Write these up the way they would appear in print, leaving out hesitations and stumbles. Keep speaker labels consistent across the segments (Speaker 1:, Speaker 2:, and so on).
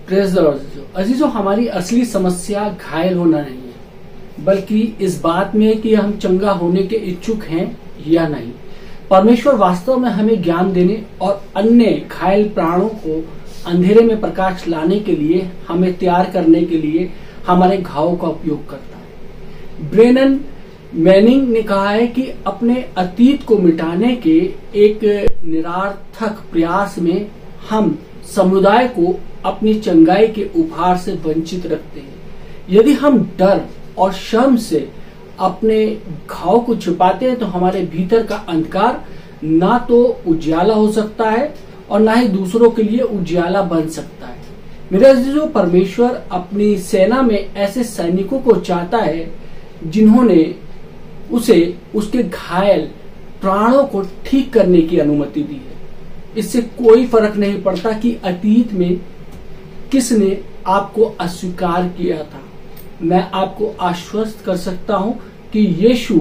Speaker 1: Praise the Lord. अजीजों, हमारी असली समस्या घायल होना नहीं है, बल्कि इस बात में कि हम चंगा होने के इच्छुक हैं या नहीं। परमेश्वर वास्तव में हमें ज्ञान देने और अन्य घायल प्राणों को अंधेरे में प्रकाश लाने के लिए, हमें तैयार करने के लिए हमारे घावों का उपयोग करता है। ब्रेनन मैनिंग ने कहा है कि अपने अतीत को मिटाने के एक निरर्थक प्रयास में हम समुदाय को अपनी चंगाई के उपहार से वंचित रखते हैं। यदि हम डर और शर्म से अपने घाव को छुपाते हैं तो हमारे भीतर का अंधकार ना तो उजाला हो सकता है और ना ही दूसरों के लिए उजाला बन सकता है। मेरे अजीजों, परमेश्वर अपनी सेना में ऐसे सैनिकों को चाहता है जिन्होंने उसे उसके घायल प्राणों को ठीक करने की अनुमति दी है। इससे कोई फर्क नहीं पड़ता कि अतीत में किसने आपको अस्वीकार किया था। मैं आपको आश्वस्त कर सकता हूं कि यीशु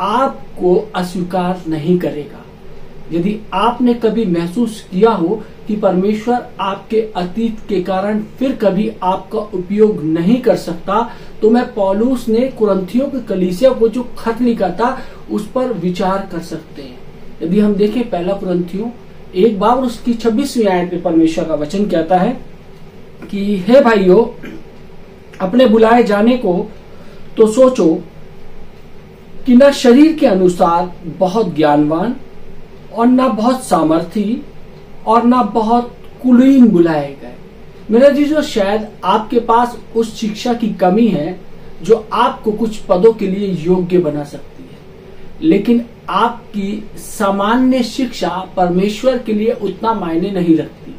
Speaker 1: आपको अस्वीकार नहीं करेगा। यदि आपने कभी महसूस किया हो कि परमेश्वर आपके अतीत के कारण फिर कभी आपका उपयोग नहीं कर सकता, तो मैं पौलुस ने कुरिन्थियों की कलीसिया को जो खत लिखा था उस पर विचार कर सकते हैं। यदि हम देखें पहला कुरिन्थियों 1 और उसकी 26वीं आयत में परमेश्वर का वचन कहता है कि हे भाइयों, अपने बुलाए जाने को तो सोचो कि न शरीर के अनुसार बहुत ज्ञानवान और न बहुत सामर्थी और न बहुत कुलीन बुलाए गए। मेरे जीजो, शायद आपके पास उस शिक्षा की कमी है जो आपको कुछ पदों के लिए योग्य बना सकती है, लेकिन आपकी सामान्य शिक्षा परमेश्वर के लिए उतना मायने नहीं रखती।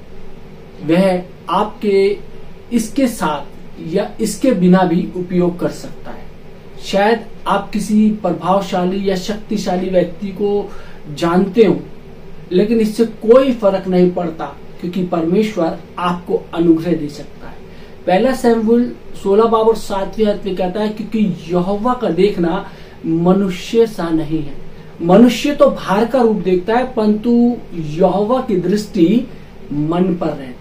Speaker 1: वह आपके इसके साथ या इसके बिना भी उपयोग कर सकता है। शायद आप किसी प्रभावशाली या शक्तिशाली व्यक्ति को जानते हो, लेकिन इससे कोई फर्क नहीं पड़ता क्योंकि परमेश्वर आपको अनुग्रह दे सकता है। पहला शमूएल 16 और 7 आयत में कहता है, क्योंकि यहोवा का देखना मनुष्य सा नहीं है। मनुष्य तो बाहर का रूप देखता है, परंतु यहोवा की दृष्टि मन पर रहती है।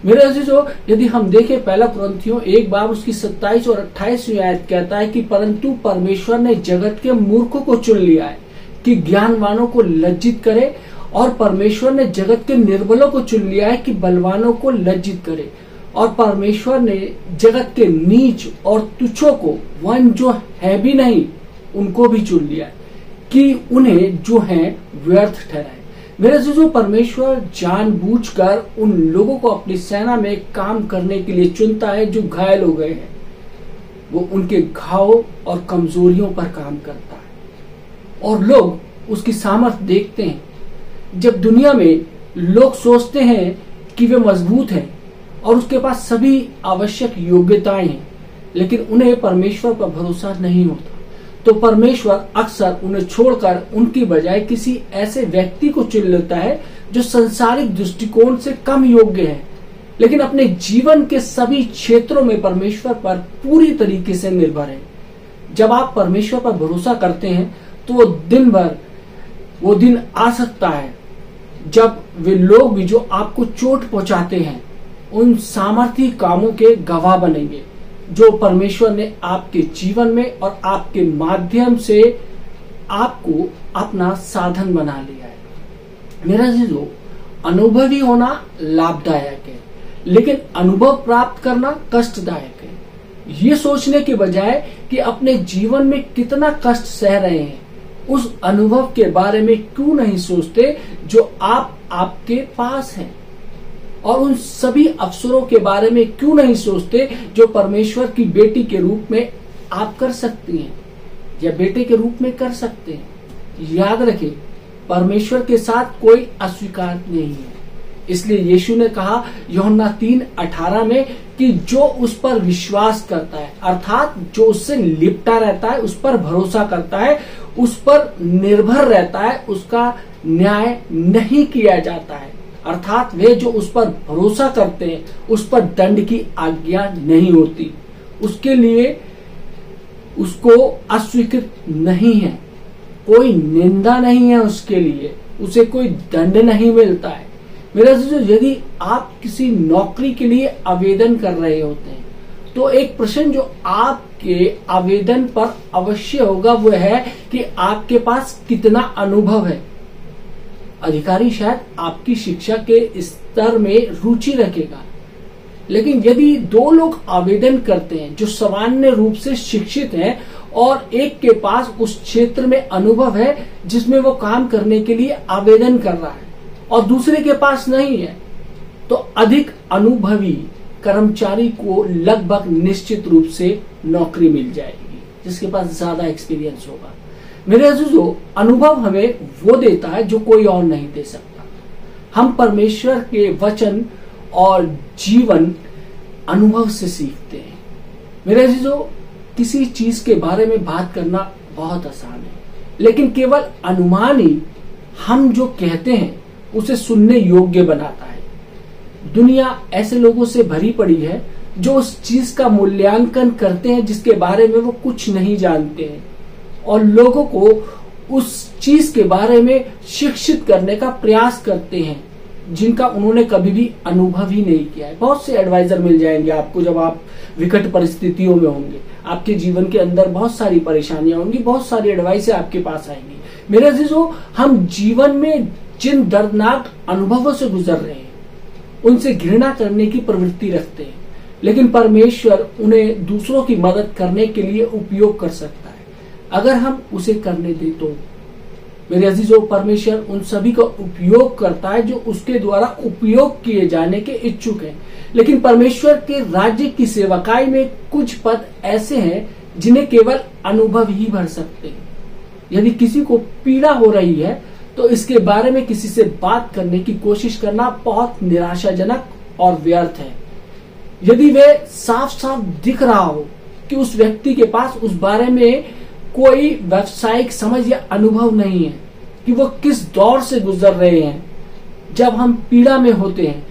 Speaker 1: मेरे अजीजों, यदि हम देखें पहला कुरिन्थियों 1 उसकी 27 और 28वीं आयत कहता है कि परंतु परमेश्वर ने जगत के मूर्खों को चुन लिया है कि ज्ञानवानों को लज्जित करे, और परमेश्वर ने जगत के निर्बलों को चुन लिया है कि बलवानों को लज्जित करे, और परमेश्वर ने जगत के नीच और तुच्छों को, वन जो है भी नहीं, उनको भी चुन लिया है कि उन्हें जो है व्यर्थ ठहराए। मेरे अजीजों, परमेश्वर जानबूझकर उन लोगों को अपनी सेना में काम करने के लिए चुनता है जो घायल हो गए हैं। वो उनके घाव और कमजोरियों पर काम करता है और लोग उसकी सामर्थ्य देखते हैं। जब दुनिया में लोग सोचते हैं कि वे मजबूत हैं और उसके पास सभी आवश्यक योग्यताएं हैं, लेकिन उन्हें परमेश्वर पर भरोसा नहीं होता, तो परमेश्वर अक्सर उन्हें छोड़कर उनकी बजाय किसी ऐसे व्यक्ति को चुन लेता है जो संसारिक दृष्टिकोण से कम योग्य है, लेकिन अपने जीवन के सभी क्षेत्रों में परमेश्वर पर पूरी तरीके से निर्भर है। जब आप परमेश्वर पर भरोसा करते हैं तो वो दिन आ सकता है जब वे लोग भी जो आपको चोट पहुंचाते हैं उन सामर्थ्य कामों के गवाह बनेंगे जो परमेश्वर ने आपके जीवन में और आपके माध्यम से आपको अपना साधन बना लिया है। मेरा जीजो, अनुभवी होना लाभदायक है, लेकिन अनुभव प्राप्त करना कष्टदायक है। ये सोचने के बजाय कि अपने जीवन में कितना कष्ट सह रहे हैं, उस अनुभव के बारे में क्यों नहीं सोचते जो आपके पास है, और उन सभी अवसरों के बारे में क्यों नहीं सोचते जो परमेश्वर की बेटी के रूप में आप कर सकती हैं या बेटे के रूप में कर सकते हैं। याद रखें, परमेश्वर के साथ कोई अस्वीकार नहीं है। इसलिए यीशु ने कहा यूहन्ना 3:18 में कि जो उस पर विश्वास करता है, अर्थात जो उससे लिपटा रहता है, उस पर भरोसा करता है, उस पर निर्भर रहता है, उसका न्याय नहीं किया जाता है। अर्थात वे जो उस पर भरोसा करते हैं उस पर दंड की आज्ञा नहीं होती, उसके लिए उसको अस्वीकृत नहीं है, कोई निंदा नहीं है उसके लिए, उसे कोई दंड नहीं मिलता है। मेरे अजीजों, यदि आप किसी नौकरी के लिए आवेदन कर रहे होते हैं तो एक प्रश्न जो आपके आवेदन पर अवश्य होगा वो है कि आपके पास कितना अनुभव है। अधिकारी शायद आपकी शिक्षा के स्तर में रुचि रखेगा, लेकिन यदि दो लोग आवेदन करते हैं जो सामान्य रूप से शिक्षित हैं और एक के पास उस क्षेत्र में अनुभव है जिसमें वो काम करने के लिए आवेदन कर रहा है और दूसरे के पास नहीं है, तो अधिक अनुभवी कर्मचारी को लगभग निश्चित रूप से नौकरी मिल जाएगी जिसके पास ज्यादा एक्सपीरियंस होगा। मेरे अजीजों, अनुभव हमें वो देता है जो कोई और नहीं दे सकता। हम परमेश्वर के वचन और जीवन अनुभव से सीखते हैं। मेरे अजीजों, किसी चीज के बारे में बात करना बहुत आसान है, लेकिन केवल अनुमान ही हम जो कहते हैं उसे सुनने योग्य बनाता है। दुनिया ऐसे लोगों से भरी पड़ी है जो उस चीज का मूल्यांकन करते हैं जिसके बारे में वो कुछ नहीं जानते हैं और लोगों को उस चीज के बारे में शिक्षित करने का प्रयास करते हैं जिनका उन्होंने कभी भी अनुभव ही नहीं किया है। बहुत से एडवाइजर मिल जाएंगे आपको जब आप विकट परिस्थितियों में होंगे, आपके जीवन के अंदर बहुत सारी परेशानियां होंगी, बहुत सारी एडवाइस आपके पास आएंगी। मेरे अजीजों, हम जीवन में जिन दर्दनाक अनुभवों से गुजर रहे हैं उनसे घृणा करने की प्रवृत्ति रखते हैं, लेकिन परमेश्वर उन्हें दूसरों की मदद करने के लिए उपयोग कर सकता है अगर हम उसे करने दें तो। मेरे अजीजों, परमेश्वर उन सभी का उपयोग करता है जो उसके द्वारा उपयोग किए जाने के इच्छुक हैं, लेकिन परमेश्वर के राज्य की सेवकाई में कुछ पद ऐसे हैं जिन्हें केवल अनुभव ही भर सकते हैं। यदि किसी को पीड़ा हो रही है तो इसके बारे में किसी से बात करने की कोशिश करना बहुत निराशाजनक और व्यर्थ है। यदि वे साफ साफ दिख रहा हो कि उस व्यक्ति के पास उस बारे में कोई व्यावसायिक समझ या अनुभव नहीं है कि वो किस दौर से गुजर रहे हैं। जब हम पीड़ा में होते हैं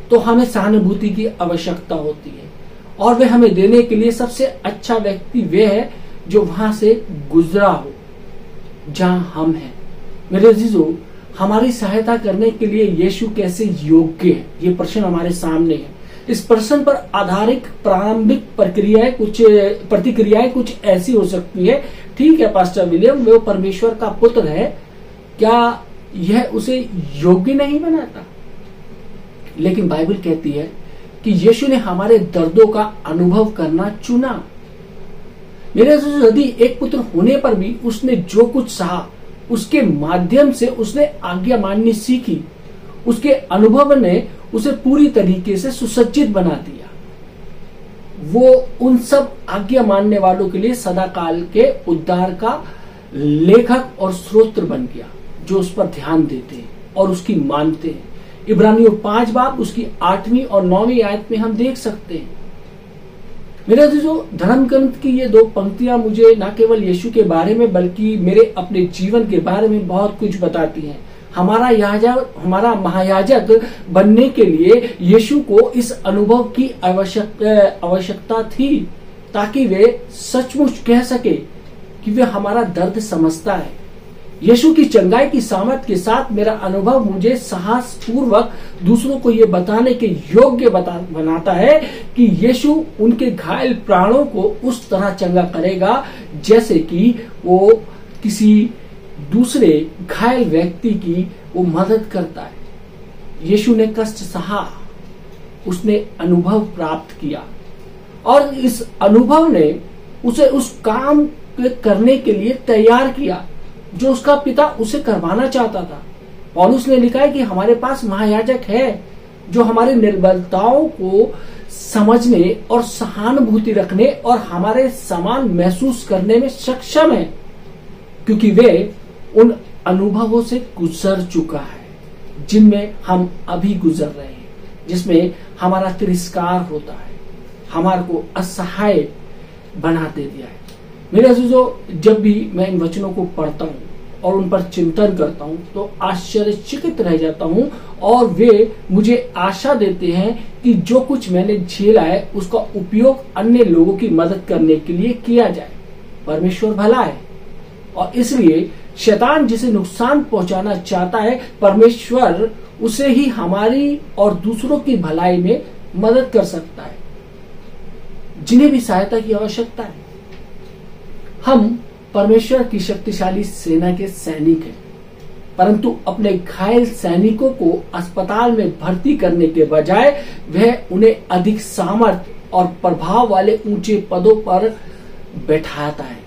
Speaker 1: तो हमें सहानुभूति की आवश्यकता होती है और वे हमें देने के लिए सबसे अच्छा व्यक्ति वे है जो वहां से गुजरा हो जहां हम हैं। मेरे अजीजों, हमारी सहायता करने के लिए यीशु कैसे योग्य है, ये प्रश्न हमारे सामने है। इस प्रश्न पर आधारित प्रारंभिक प्रतिक्रियाएं कुछ ऐसी हो सकती है, ठीक है पास्टर विलियम, वो परमेश्वर का पुत्र है, क्या यह उसे योग्य नहीं बनाता? लेकिन बाइबल कहती है कि यीशु ने हमारे दर्दों का अनुभव करना चुना। मेरे अजीजों, यदि एक पुत्र होने पर भी उसने जो कुछ सहा उसके माध्यम से उसने आज्ञा माननी सीखी, उसके अनुभव ने उसे पूरी तरीके से सुसज्जित बना दिया। वो उन सब आज्ञा मानने वालों के लिए सदाकाल के उद्धार का लेखक और स्रोत बन गया जो उस पर ध्यान देते हैं और उसकी मानते हैं। इब्रानियों 5 बाब उसकी 8वीं और 9वीं आयत में हम देख सकते हैं। मेरे अजीजों, धर्म ग्रंथ की ये 2 पंक्तियां मुझे न केवल यीशु के बारे में बल्कि मेरे अपने जीवन के बारे में बहुत कुछ बताती हैं। हमारा महायाजक बनने के लिए यीशु को इस अनुभव की आवश्यकता थी ताकि वे सचमुच कह सके कि वे हमारा दर्द समझता है। यीशु की चंगाई की सामर्थ के साथ मेरा अनुभव मुझे साहस पूर्वक दूसरों को ये बताने के योग्य बनाता है कि यीशु उनके घायल प्राणों को उस तरह चंगा करेगा जैसे कि वो किसी दूसरे घायल व्यक्ति की वो मदद करता है। यीशु ने कष्ट सहा, उसने अनुभव प्राप्त किया और इस अनुभव ने उसे उस काम करने के लिए तैयार किया जो उसका पिता उसे करवाना चाहता था। पौलुस ने लिखा है कि हमारे पास महायाजक है जो हमारी निर्बलताओं को समझने और सहानुभूति रखने और हमारे समान महसूस करने में सक्षम है, क्योंकि वे उन अनुभवों से गुजर चुका है जिनमें हम अभी गुजर रहे हैं, जिसमें हमारा तिरस्कार होता है, हमारे को असहाय बनाते दिया है। मेरे अजीजों, जब भी मैं इन वचनों को पढ़ता हूँ और उन पर चिंतन करता हूँ तो आश्चर्यचकित रह जाता हूँ और वे मुझे आशा देते हैं कि जो कुछ मैंने झेला है उसका उपयोग अन्य लोगों की मदद करने के लिए किया जाए। परमेश्वर भला है, और इसलिए शैतान जिसे नुकसान पहुंचाना चाहता है, परमेश्वर उसे ही हमारी और दूसरों की भलाई में मदद कर सकता है, जिन्हें भी सहायता की आवश्यकता है। हम परमेश्वर की शक्तिशाली सेना के सैनिक हैं, परंतु अपने घायल सैनिकों को अस्पताल में भर्ती करने के बजाय वह उन्हें अधिक सामर्थ्य और प्रभाव वाले ऊंचे पदों पर बैठाता है।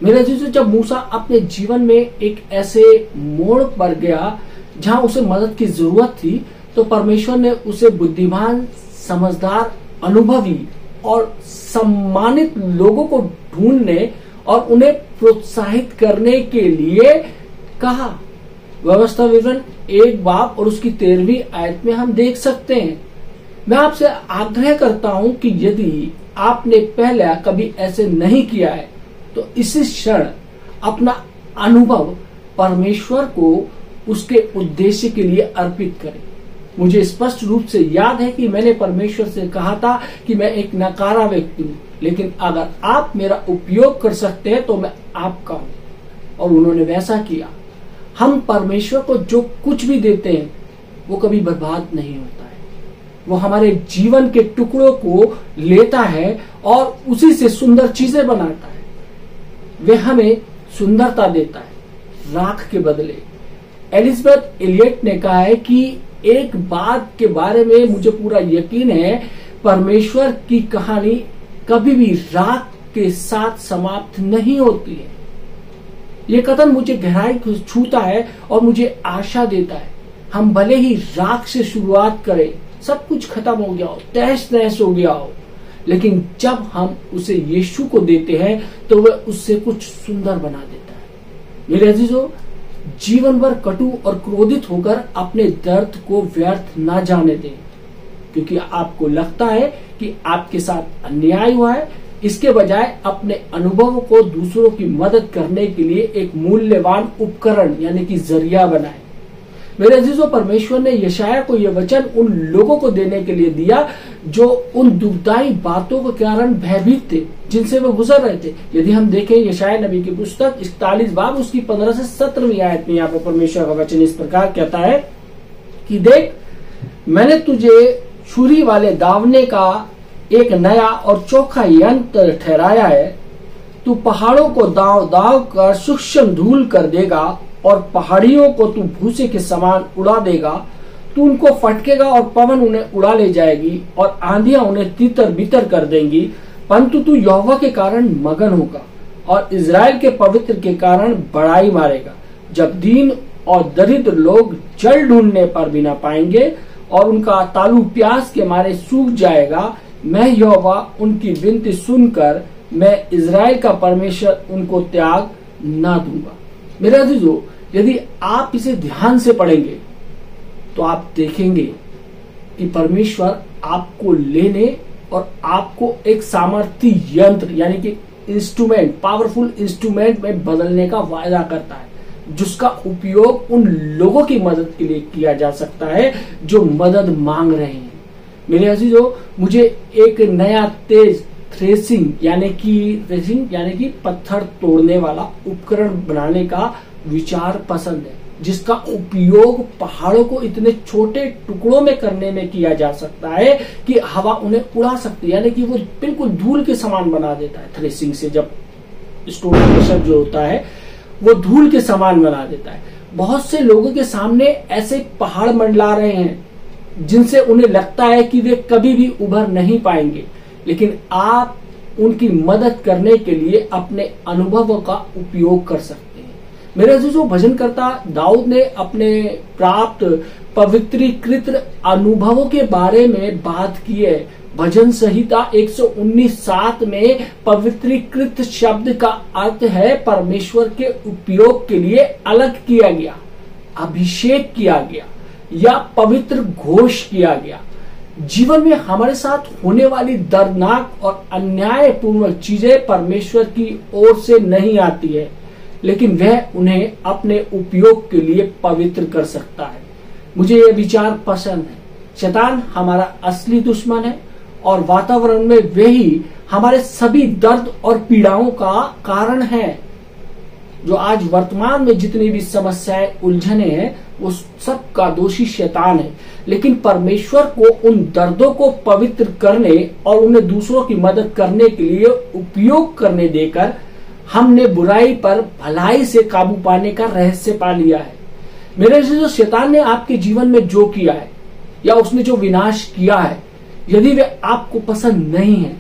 Speaker 1: मेरे अजीजों, जब मूसा अपने जीवन में एक ऐसे मोड़ पर गया जहां उसे मदद की जरूरत थी, तो परमेश्वर ने उसे बुद्धिमान, समझदार, अनुभवी और सम्मानित लोगों को ढूंढने और उन्हें प्रोत्साहित करने के लिए कहा। व्यवस्था विवरण 1 बाब और उसकी 13वीं आयत में हम देख सकते हैं। मैं आपसे आग्रह करता हूं कि यदि आपने पहले कभी ऐसे नहीं किया है तो इसी क्षण अपना अनुभव परमेश्वर को उसके उद्देश्य के लिए अर्पित करें। मुझे स्पष्ट रूप से याद है कि मैंने परमेश्वर से कहा था कि मैं एक नकारा व्यक्ति हूं, लेकिन अगर आप मेरा उपयोग कर सकते हैं तो मैं आपका हूं, और उन्होंने वैसा किया। हम परमेश्वर को जो कुछ भी देते हैं वो कभी बर्बाद नहीं होता है। वो हमारे जीवन के टुकड़ों को लेता है और उसी से सुंदर चीजें बनाता है। वे हमें सुंदरता देता है राख के बदले। एलिजाबेथ एलियट ने कहा है कि एक बात के बारे में मुझे पूरा यकीन है, परमेश्वर की कहानी कभी भी राख के साथ समाप्त नहीं होती है। यह कथन मुझे गहराई को छूता है और मुझे आशा देता है। हम भले ही राख से शुरुआत करें, सब कुछ खत्म हो गया हो, तहस नहस हो गया हो, लेकिन जब हम उसे यीशु को देते हैं तो वह उससे कुछ सुंदर बना देता है। मेरे अजीजों, जीवन भर कटु और क्रोधित होकर अपने दर्द को व्यर्थ ना जाने दें, क्योंकि आपको लगता है कि आपके साथ अन्याय हुआ है। इसके बजाय अपने अनुभव को दूसरों की मदद करने के लिए एक मूल्यवान उपकरण यानी कि जरिया बनाएं। मेरे अजीजों, परमेश्वर ने यशाया को यह वचन उन लोगों को देने के लिए दिया जो उन दुखदायी बातों के कारण भयभीत थे जिनसे वे गुजर रहे थे। यदि हम देखें यशाया नबी की पुस्तक 41 बाब उसकी 15 से 17वीं आयत में यहाँ पर परमेश्वर का वचन इस प्रकार कहता है कि देख, मैंने तुझे छुरी वाले दावने का एक नया और चोखा यंत्र ठहराया है। तू पहाड़ों को दाव दाव कर सूक्ष्म धूल कर देगा और पहाड़ियों को तू भूसे के समान उड़ा देगा। तू उनको फटकेगा और पवन उन्हें उड़ा ले जाएगी और आंधियां उन्हें तितर बितर कर देंगी, परंतु तू यहोवा के कारण मगन होगा और इजराइल के पवित्र के कारण बड़ाई मारेगा। जब दीन और दरिद्र लोग जल ढूंढने पर भी ना पाएंगे और उनका तालू प्यास के मारे सूख जाएगा, मैं यहोवा उनकी विनती सुनकर मैं इजराइल का परमेश्वर उनको त्याग ना दूंगा। मेरे अजीजों, यदि आप इसे ध्यान से पढ़ेंगे तो आप देखेंगे कि परमेश्वर आपको लेने और आपको एक सामर्थी यंत्र यानी कि इंस्ट्रूमेंट, पावरफुल इंस्ट्रूमेंट में बदलने का वायदा करता है, जिसका उपयोग उन लोगों की मदद के लिए किया जा सकता है जो मदद मांग रहे हैं। मेरे अजीजों, मुझे एक नया तेज थ्रेसिंग यानी कि पत्थर तोड़ने वाला उपकरण बनाने का विचार पसंद है, जिसका उपयोग पहाड़ों को इतने छोटे टुकड़ों में करने में किया जा सकता है कि हवा उन्हें उड़ा सकती है, यानी कि वो बिल्कुल धूल के समान बना देता है। थ्रेसिंग से जब स्टोन क्रशर जो होता है वो धूल के समान बना देता है। बहुत से लोगों के सामने ऐसे पहाड़ मंडला रहे हैं जिनसे उन्हें लगता है कि वे कभी भी उभर नहीं पाएंगे, लेकिन आप उनकी मदद करने के लिए अपने अनुभवों का उपयोग कर सकते हैं। मेरे अजीजों, भजनकर्ता दाऊद ने अपने प्राप्त पवित्रीकृत अनुभवों के बारे में बात की है। भजन संहिता 119:7 में पवित्रीकृत शब्द का अर्थ है परमेश्वर के उपयोग के लिए अलग किया गया, अभिषेक किया गया या पवित्र घोष किया गया। जीवन में हमारे साथ होने वाली दर्दनाक और अन्यायपूर्वक चीजें परमेश्वर की ओर से नहीं आती है, लेकिन वह उन्हें अपने उपयोग के लिए पवित्र कर सकता है। मुझे यह विचार पसंद है। शैतान हमारा असली दुश्मन है और वातावरण में वही हमारे सभी दर्द और पीड़ाओं का कारण है। जो आज वर्तमान में जितनी भी समस्याएं उलझने हैं वो सब का दोषी शैतान है। लेकिन परमेश्वर को उन दर्दों को पवित्र करने और उन्हें दूसरों की मदद करने के लिए उपयोग करने देकर हमने बुराई पर भलाई से काबू पाने का रहस्य पा लिया है। मेरे जो शैतान ने आपके जीवन में जो किया है या उसने जो विनाश किया है, यदि वे आपको पसंद नहीं है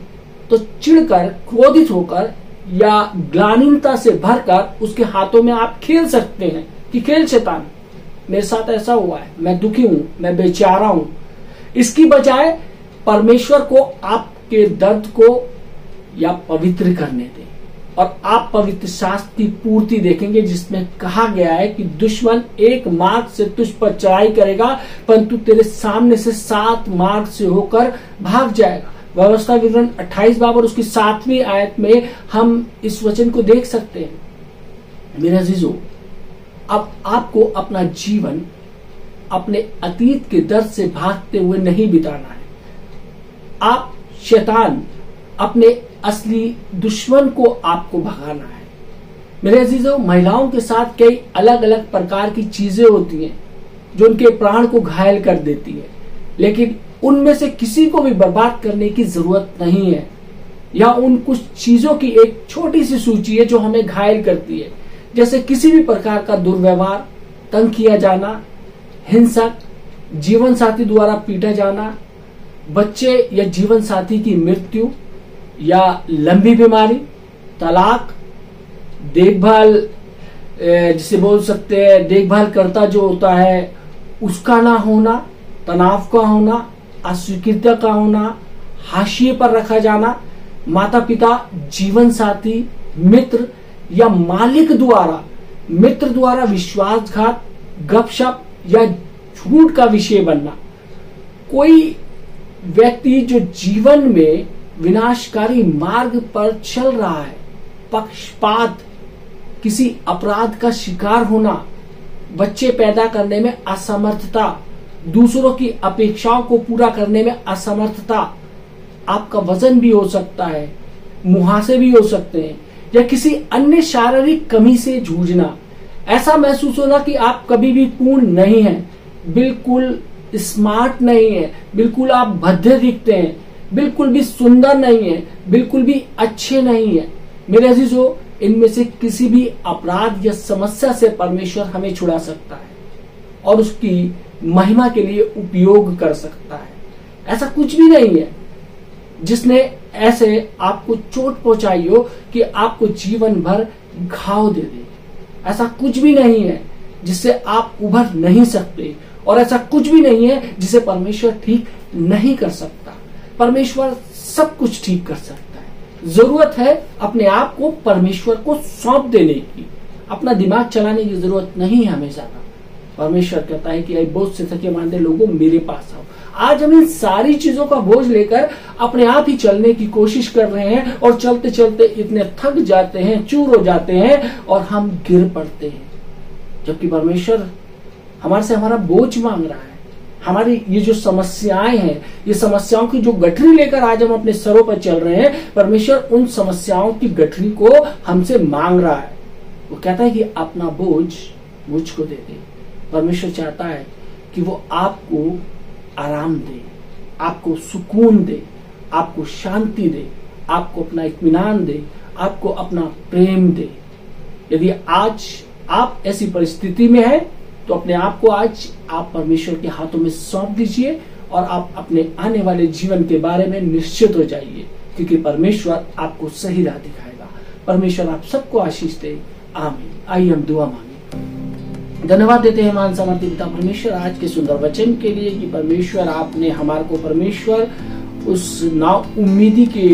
Speaker 1: तो चिढ़कर, क्रोधित होकर या ग्लानिता से भरकर उसके हाथों में आप खेल सकते हैं कि खेल शैतान, मेरे साथ ऐसा हुआ है, मैं दुखी हूं, मैं बेचारा हूं। इसकी बजाय परमेश्वर को आपके दर्द को या पवित्र करने दें और आप पवित्र शास्त्र की पूर्ति देखेंगे जिसमें कहा गया है कि दुश्मन एक मार्ग से तुझ पर चढ़ाई करेगा परंतु तेरे सामने से 7 मार्ग से होकर भाग जाएगा। व्यवस्था विवरण 28 बाब और उसकी 7वीं आयत में हम इस वचन को देख सकते हैं। मेरे अजीजों, अब आपको अपना जीवन अपने अतीत के दर्द से भागते हुए नहीं बिताना है। आप शैतान, अपने असली दुश्मन को आपको भगाना है। मेरे अजीजों, महिलाओं के साथ कई अलग अलग प्रकार की चीजें होती हैं जो उनके प्राण को घायल कर देती है, लेकिन उनमें से किसी को भी बर्बाद करने की जरूरत नहीं है। या उन कुछ चीजों की एक छोटी सी सूची है जो हमें घायल करती है, जैसे किसी भी प्रकार का दुर्व्यवहार, तंग किया जाना, हिंसक, जीवन साथी द्वारा पीटा जाना, बच्चे या जीवन साथी की मृत्यु या लंबी बीमारी, तलाक, देखभाल, जिसे बोल सकते हैं देखभाल करता जो होता है उसका ना होना, तनाव का होना, अस्वीकृति का होना, हाशिए पर रखा जाना, माता पिता, जीवन साथी, मित्र या मालिक द्वारा, मित्र द्वारा विश्वासघात, गपशप या झूठ का विषय बनना। कोई व्यक्ति जो जीवन में विनाशकारी मार्ग पर चल रहा है, पक्षपात, किसी अपराध का शिकार होना, बच्चे पैदा करने में असमर्थता, दूसरों की अपेक्षाओं को पूरा करने में असमर्थता, आपका वजन भी हो सकता है, मुहासे भी हो सकते हैं, या किसी अन्य शारीरिक कमी से जूझना, ऐसा महसूस होना कि आप कभी भी पूर्ण नहीं हैं, बिल्कुल स्मार्ट नहीं है, बिल्कुल आप भद्दे दिखते हैं, बिल्कुल भी सुंदर नहीं है, बिल्कुल भी अच्छे नहीं है। मेरे अजीजों, इनमें से किसी भी अपराध या समस्या से परमेश्वर हमें छुड़ा सकता है और उसकी महिमा के लिए उपयोग कर सकता है। ऐसा कुछ भी नहीं है जिसने ऐसे आपको चोट पहुंचाई हो कि आपको जीवन भर घाव दे दे। ऐसा कुछ भी नहीं है जिससे आप उभर नहीं सकते, और ऐसा कुछ भी नहीं है जिसे परमेश्वर ठीक नहीं कर सकता। परमेश्वर सब कुछ ठीक कर सकता है। जरूरत है अपने आप को परमेश्वर को सौंप देने की। अपना दिमाग चलाने की जरूरत नहीं है हमेशा का। परमेश्वर कहता है कि बहुत से थके मांदे लोगों मेरे पास आओ। आज हम इन सारी चीजों का बोझ लेकर अपने आप ही चलने की कोशिश कर रहे हैं और चलते चलते इतने थक जाते हैं, चूर हो जाते हैं और हम गिर पड़ते हैं, जबकि परमेश्वर हमारे से हमारा बोझ मांग रहा है। हमारी ये जो समस्याएं हैं, ये समस्याओं की जो गठरी लेकर आज हम अपने सरों पर चल रहे हैं, परमेश्वर उन समस्याओं की गठरी को हमसे मांग रहा है। वो कहता है कि अपना बोझ मुझको दे दे। परमेश्वर चाहता है कि वो आपको आराम दे, आपको सुकून दे, आपको शांति दे, आपको अपना इत्मीनान दे, आपको अपना प्रेम दे। यदि आज आप ऐसी परिस्थिति में हैं तो अपने आप को आज आप परमेश्वर के हाथों में सौंप दीजिए और आप अपने आने वाले जीवन के बारे में निश्चित हो जाइए, क्योंकि परमेश्वर आपको सही राह दिखाएगा। परमेश्वर आप सबको आशीष दे। आमीन। आइए हम दुआ मांगे। धन्यवाद देते हैं मान समर्थी पिता परमेश्वर आज के सुंदर वचन के लिए कि परमेश्वर आपने हमारे को परमेश्वर उस नाउम्मीदी के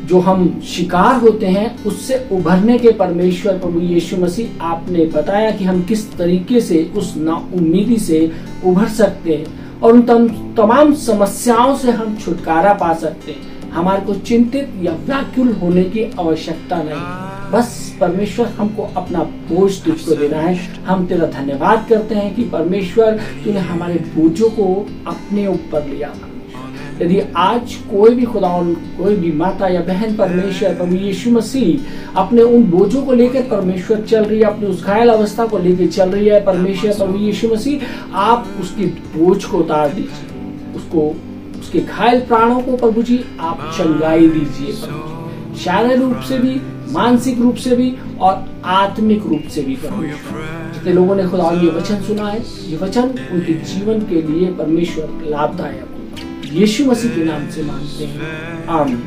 Speaker 1: जो हम शिकार होते हैं उससे उभरने के परमेश्वर प्रभु यीशु मसीह आपने बताया कि हम किस तरीके से उस नाउम्मीदी से उभर सकते हैं और उन तमाम समस्याओं से हम छुटकारा पा सकते हैं। हमारे को चिंतित या व्याकुल होने की आवश्यकता नहीं, बस परमेश्वर हमको अपना बोझ तुझको देना है। हम तेरा धन्यवाद करते हैं कि परमेश्वर तूने हमारे बोझों को अपने ऊपर लिया। यदि आज कोई भी खुदा, कोई भी माता या बहन परमेश्वर प्रभु यीशु मसीह अपने उन बोझों को लेकर परमेश्वर चल रही है, अपनी उस घायल अवस्था को लेकर चल रही है परमेश्वर प्रभु यीशु मसीह, आप उसकी बोझ को उतार दीजिए, उसको, उसके घायल प्राणों को प्रभु जी आप चंगाई दीजिए प्रभु जी, शारीरिक रूप से भी, मानसिक रूप से भी और आत्मिक रूप से भी परमेश्वर। जितने लोगों ने खुदा ये वचन सुना है, ये वचन उनके जीवन के लिए परमेश्वर लाभदायक हो, यीशु मसीह के नाम से मांगते हैं, आमीन।